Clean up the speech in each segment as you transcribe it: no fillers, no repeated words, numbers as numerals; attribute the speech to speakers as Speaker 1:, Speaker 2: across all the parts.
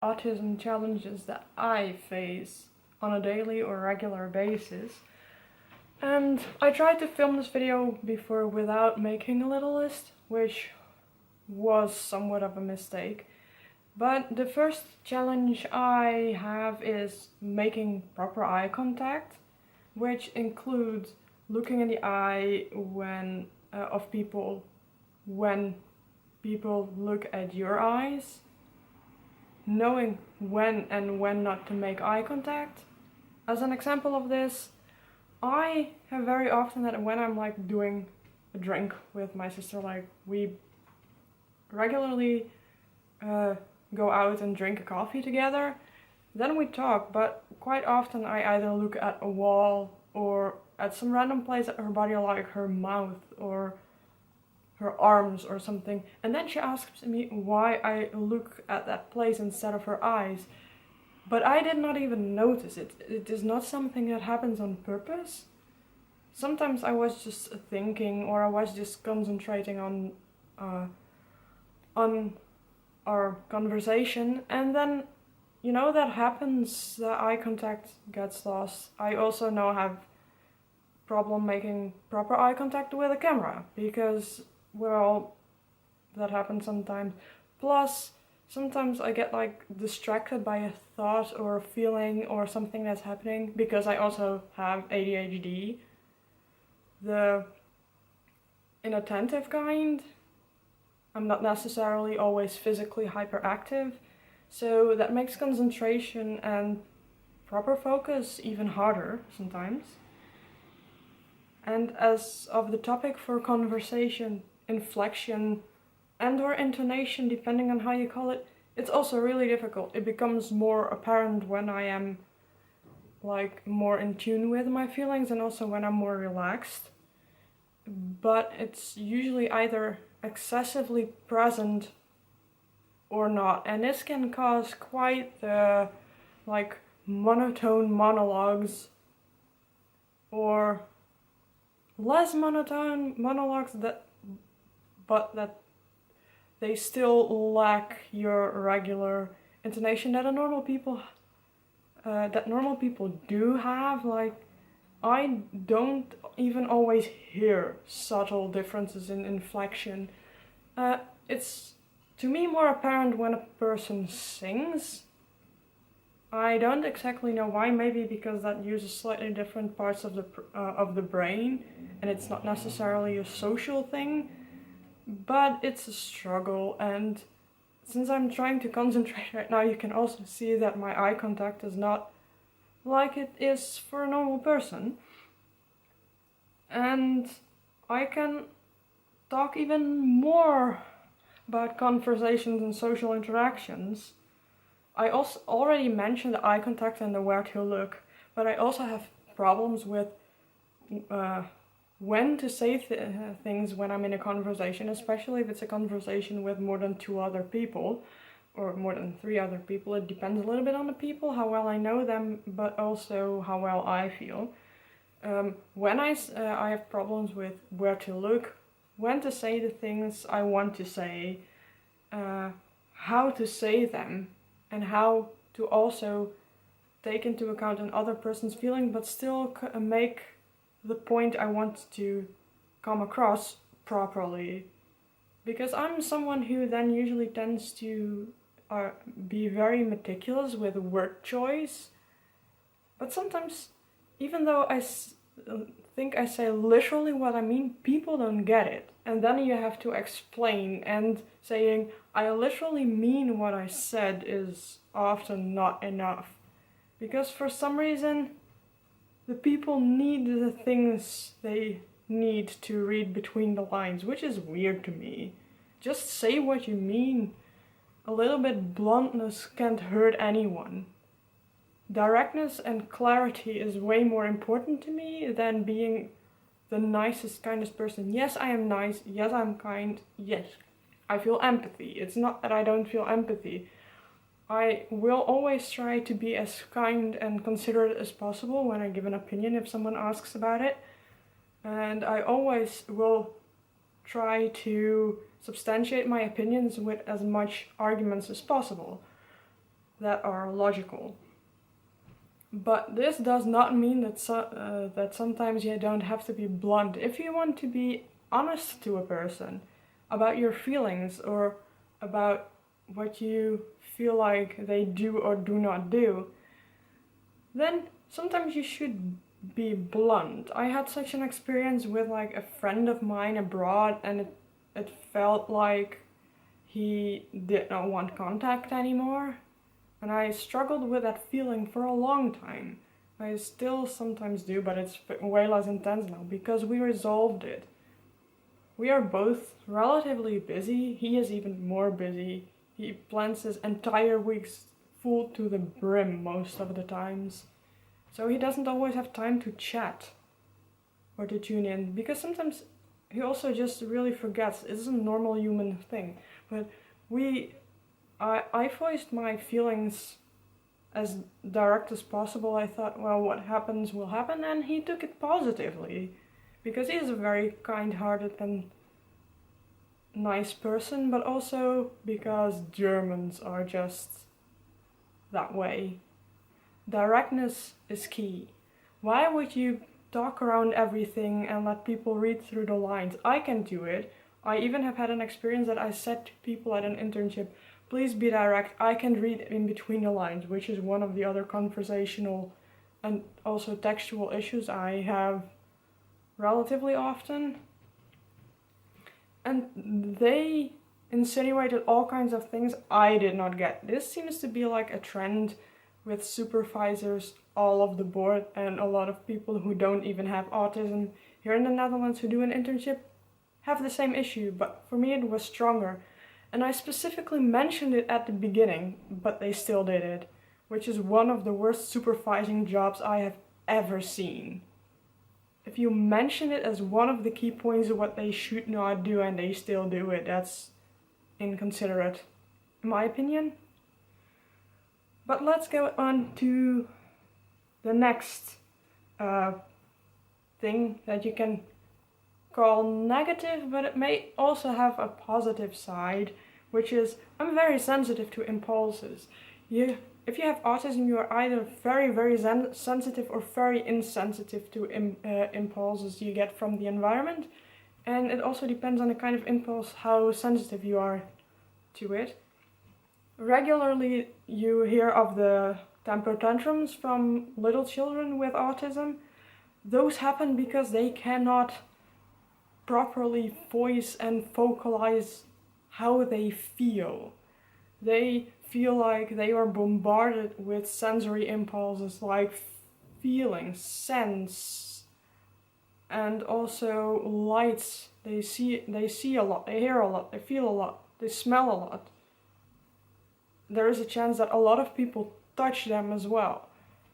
Speaker 1: autism challenges that I face on a daily or regular basis. And I tried to film this video before without making a little list, which was somewhat of a mistake. But the first challenge I have is making proper eye contact, which includes looking in the eye of people when people look at your eyes, knowing when and when not to make eye contact. As an example of this, I have very often that when I'm like doing a drink with my sister, like we regularly go out and drink a coffee together, then we talk, but quite often I either look at a wall or at some random place at her body, like her mouth or her arms or something, and then she asks me why I look at that place instead of her eyes. But I did not even notice it. It is not something that happens on purpose. Sometimes I was just thinking, or I was just concentrating on our conversation, and then, you know, that happens, the eye contact gets lost. I also now have problem making proper eye contact with a camera, because, well, that happens sometimes. Plus, sometimes I get like distracted by a thought or a feeling or something that's happening, because I also have ADHD, the inattentive kind. I'm not necessarily always physically hyperactive, so that makes concentration and proper focus even harder sometimes. And as of the topic for conversation, inflection and or intonation, depending on how you call it, it's also really difficult. It becomes more apparent when I am like more in tune with my feelings and also when I'm more relaxed. But it's usually either excessively present or not, and this can cause quite the like monotone monologues or less monotone monologues that they still lack your regular intonation that normal people do have. Like, I don't even always hear subtle differences in inflection. It's to me more apparent when a person sings. I don't exactly know why, maybe because that uses slightly different parts of the brain, and it's not necessarily a social thing, but it's a struggle. And since I'm trying to concentrate right now, you can also see that my eye contact is not like it is for a normal person. And I can talk even more about conversations and social interactions. I also already mentioned the eye contact and the where to look, but I also have problems with when to say things when I'm in a conversation, especially if it's a conversation with more than 2 other people or more than 3 other people. It depends a little bit on the people, how well I know them, but also how well I feel. When I have problems with where to look, when to say the things I want to say, how to say them, and how to also take into account an other person's feeling, but still make the point I want to come across properly. Because I'm someone who then usually tends to be very meticulous with word choice, but sometimes, even though I think I say literally what I mean, people don't get it. And then you have to explain, and saying I literally mean what I said is often not enough. Because for some reason, the people need the things they need to read between the lines, which is weird to me. Just say what you mean. A little bit bluntness can't hurt anyone. Directness and clarity is way more important to me than being the nicest, kindest person. Yes, I am nice. Yes, I'm kind. Yes, I feel empathy. It's not that I don't feel empathy. I will always try to be as kind and considerate as possible when I give an opinion if someone asks about it. And I always will try to substantiate my opinions with as much arguments as possible. that are logical. But this does not mean that that sometimes you don't have to be blunt. If you want to be honest to a person about your feelings or about what you feel like they do or do not do, then sometimes you should be blunt. I had such an experience with like a friend of mine abroad, and it felt like he did not want contact anymore. And I struggled with that feeling for a long time. I still sometimes do, but it's way less intense now because we resolved it. We are both relatively busy. He is even more busy. He plans his entire weeks full to the brim most of the times. So he doesn't always have time to chat or to tune in, because sometimes he also just really forgets. It's a normal human thing. But I voiced my feelings as direct as possible. I thought, well, what happens will happen, and he took it positively, because he is a very kind-hearted and nice person, but also because Germans are just that way. Directness is key. Why would you talk around everything and let people read through the lines? I can do it. I even have had an experience that I said to people at an internship, please be direct, I can read in between the lines, which is one of the other conversational and also textual issues I have relatively often. And they insinuated all kinds of things I did not get. This seems to be like a trend with supervisors all over the board, and a lot of people who don't even have autism here in the Netherlands who do an internship have the same issue, but for me it was stronger. And I specifically mentioned it at the beginning, but they still did it, which is one of the worst supervising jobs I have ever seen. If you mention it as one of the key points of what they should not do and they still do it, that's inconsiderate, in my opinion. But let's go on to the next thing that you can call negative, but it may also have a positive side, which is I'm very sensitive to impulses. If you have autism, you are either very, very sensitive or very insensitive to impulses you get from the environment. And it also depends on the kind of impulse, how sensitive you are to it. Regularly, you hear of the temper tantrums from little children with autism. Those happen because they cannot properly voice and vocalize how they feel. They feel like they are bombarded with sensory impulses like feeling, sense, and also lights. They see a lot, they hear a lot, they feel a lot, they smell a lot. There is a chance that a lot of people touch them as well.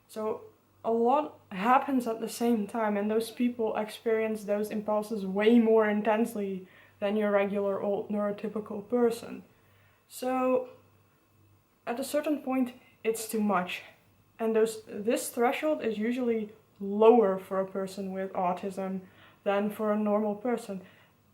Speaker 1: So a lot happens at the same time, and those people experience those impulses way more intensely than your regular old neurotypical person. So at a certain point, it's too much. And this threshold is usually lower for a person with autism than for a normal person.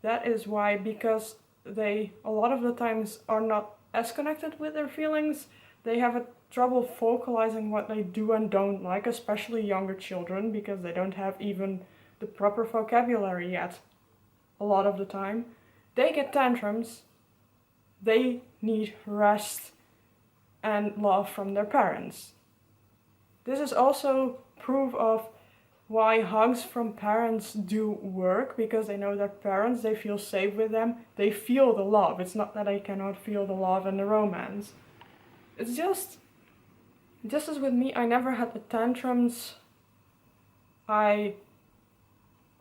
Speaker 1: That is why, because they a lot of the times are not as connected with their feelings, they have trouble vocalizing what they do and don't like, especially younger children, because they don't have even the proper vocabulary yet a lot of the time. They get tantrums, they need rest and love from their parents. This is also proof of why hugs from parents do work, because they know their parents, they feel safe with them, they feel the love. It's not that they cannot feel the love and the romance. It's just as with me, I never had the tantrums. I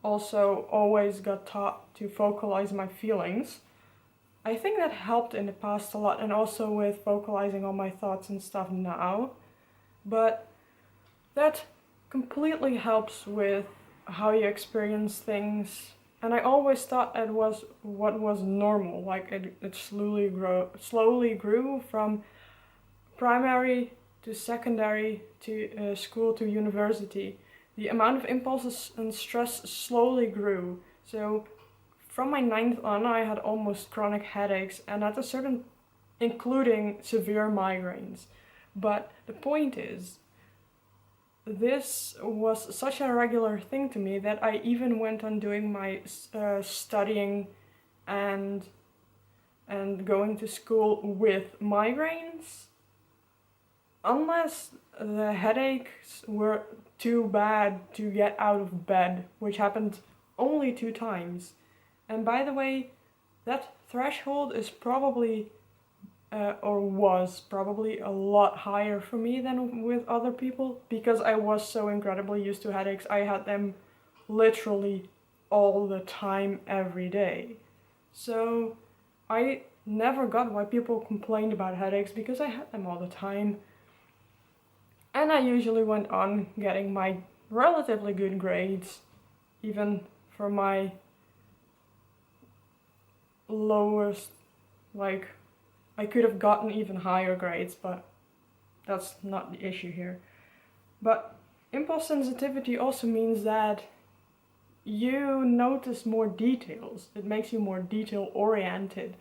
Speaker 1: also always got taught to vocalize my feelings. I think that helped in the past a lot, and also with vocalizing all my thoughts and stuff now. But that completely helps with how you experience things. And I always thought it was what was normal. Like it slowly grew from primary to secondary to school to university. The amount of impulses and stress slowly grew. So from my 9th on, I had almost chronic headaches, and at a certain, including severe migraines. But the point is, this was such a regular thing to me that I even went on doing my studying and going to school with migraines, unless the headaches were too bad to get out of bed, which happened only 2 times. And by the way, that threshold is probably or was probably a lot higher for me than with other people, because I was so incredibly used to headaches. I had them literally all the time, every day. So I never got why people complained about headaches, because I had them all the time. And I usually went on getting my relatively good grades, even for my lowest, like, I could have gotten even higher grades, but that's not the issue here. But impulse sensitivity also means that you notice more details. It makes you more detail oriented.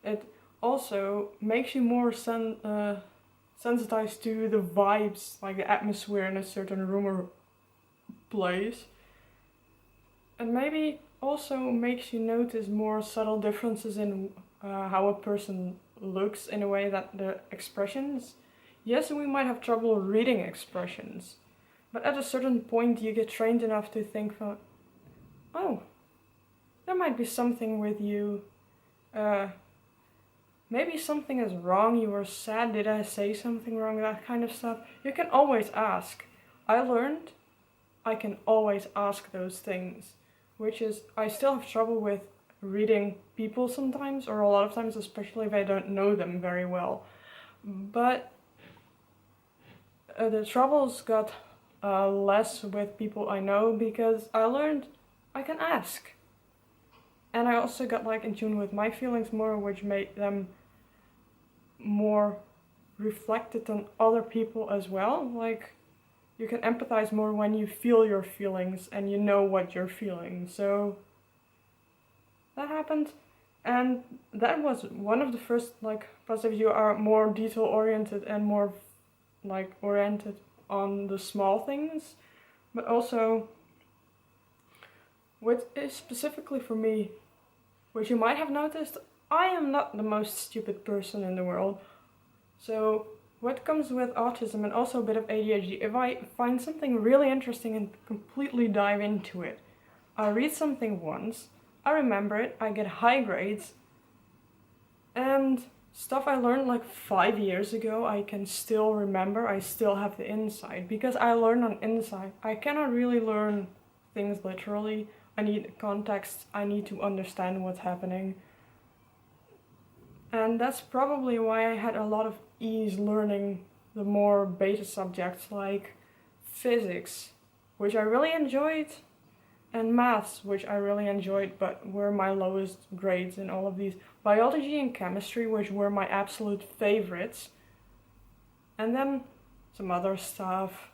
Speaker 1: It also makes you more sensitized to the vibes, like the atmosphere in a certain room or place. And maybe also makes you notice more subtle differences in how a person looks, in a way that the expressions, yes, we might have trouble reading expressions, but at a certain point you get trained enough to think, oh, there might be something with you, maybe something is wrong, you were sad, did I say something wrong, that kind of stuff. You can always ask. I learned I can always ask those things, which is, I still have trouble with reading people sometimes, or a lot of times, especially if I don't know them very well. But the troubles got less with people I know, because I learned I can ask. And I also got like in tune with my feelings more, which made them more reflected on other people as well. Like, you can empathize more when you feel your feelings and you know what you're feeling. So that happened, and that was one of the first like positives. You are more detail oriented and more like oriented on the small things. But also, what is specifically for me, which you might have noticed, I am not the most stupid person in the world. So what comes with autism and also a bit of ADHD, if I find something really interesting and completely dive into it, I read something once, I remember it, I get high grades, and stuff I learned like 5 years ago I can still remember, I still have the insight, because I learn on insight. I cannot really learn things literally. I need context, I need to understand what's happening. And that's probably why I had a lot of ease learning the more beta subjects like physics, which I really enjoyed, and maths, which I really enjoyed but were my lowest grades in all of these. Biology and chemistry, which were my absolute favorites. And then some other stuff,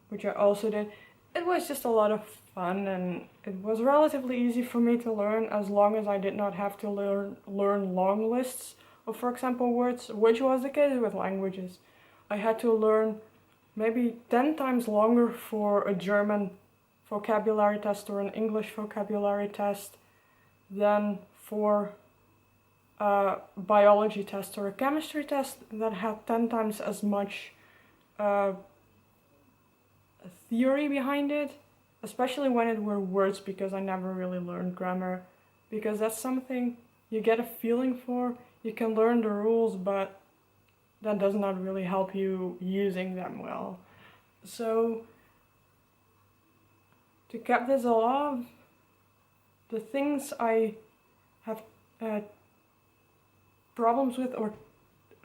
Speaker 1: which I also did. It was just a lot of fun, and it was relatively easy for me to learn, as long as I did not have to learn long lists of, for example, words, which was the case with languages. I had to learn maybe 10 times longer for a German vocabulary test or an English vocabulary test than for a biology test or a chemistry test that had 10 times as much theory behind it, especially when it were words, because I never really learned grammar, because that's something you get a feeling for. You can learn the rules, but that does not really help you using them well. So to cap this all off, the things I have problems with, or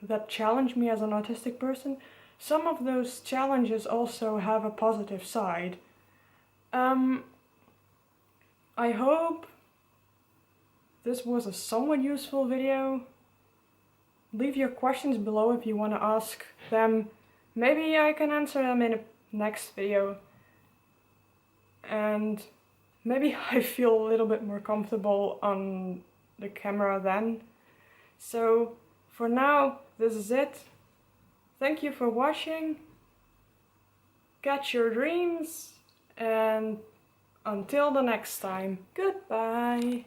Speaker 1: that challenge me as an autistic person, some of those challenges also have a positive side. I hope this was a somewhat useful video. Leave your questions below if you want to ask them. Maybe I can answer them in a next video. And maybe I feel a little bit more comfortable on the camera then. So for now, this is it. Thank you for watching. Catch your dreams, and until the next time, goodbye.